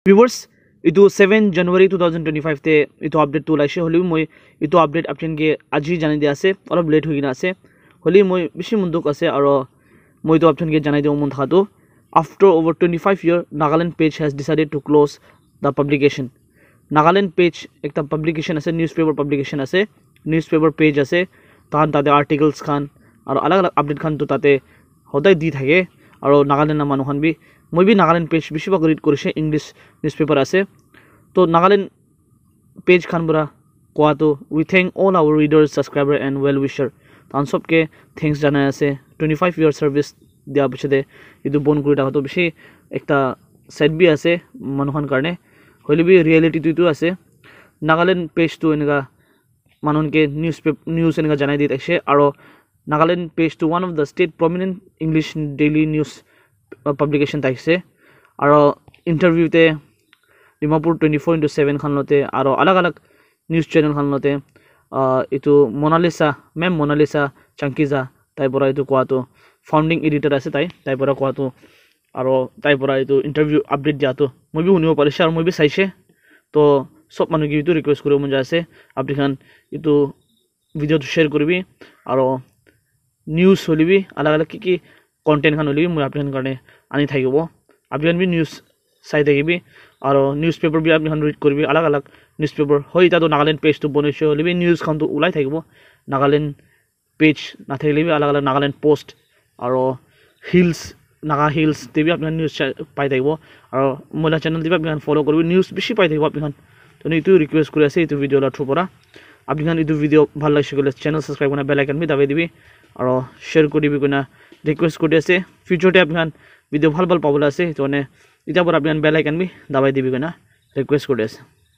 viewers ইটো 7 জানুৱাৰী 2025 তে ইটো আপডেট ওলাইছে হলি মই ইটো আপডেট আপোনালোকে আজি জানি দিয়া আছে অলপ লেট হৈ কিনা আছে হলি মই বেছি মন্দক আছে আৰু মই ইটো আপোনালোকে জানাই দিও মন থাকাটো after over 25 year Nagaland page has decided to close the publication Nagaland page ekta publication ase newspaper publication ase newspaper page ase tan tade articles khan aru alag alag update khan to tate hodai di thake aru Nagaland na manu khan bi মই বি Nagaland page বেছিভাগ read কৰিছে English newspaper আছে তো Nagaland page খান বৰা কোৱাটো we thank all our readers subscribers and well wisher তান সবকে থ্যাংকস জানাই আছে 25 ইয়াৰ সাৰ্ভিস দিয়া পিছতে ইটো বন কৰি থাকটো বেছি একটা সেট বি আছে মানুহৰ কাৰণে হলি বি ৰিয়েলিটিটো আছে নাগালেণ্ড পেজটো এনেকা মানুহকে নিউজ এনেকা জানাই দি আছে আৰু নাগালেণ্ড পেজটো one of the state prominent English daily news publication taise aro interview te Dimapur 24/7 khan lote aro alag alag news channel khan lote itu Monalisa Chankiza tai pora itu kwa to founding editor ase tai pora kwa to aro tai pora itu interview update ja to moi bi hunibo parise aro moi bi saise to sob manu ki itu request koribo mon jase apni khan itu video to share koribi aro news holibi alag alag ki content khan holi moi apni karone ani thakibo apni bi news sai dekibi aro newspaper bi apni read koribi alag alag newspaper hoi ta to Nagaland page to bonoise holi bi news khan to ulai thakibo Nagaland page na thakile bi alag alag Nagaland post aro Naga hills te bi apni news pai thakibo aro mola channel te bi apni follow koribi news beshi pai thakibo apni khan to itu request kori ase itu video la through pora apni khan itu video bhal lagise gole channel subscribe kona bell icon bi dabai dibi aro share koribi kona request kori ase future te apni video bhal pabola ase to ne eta por apni bell icon bi dabai dibi kona request kori ase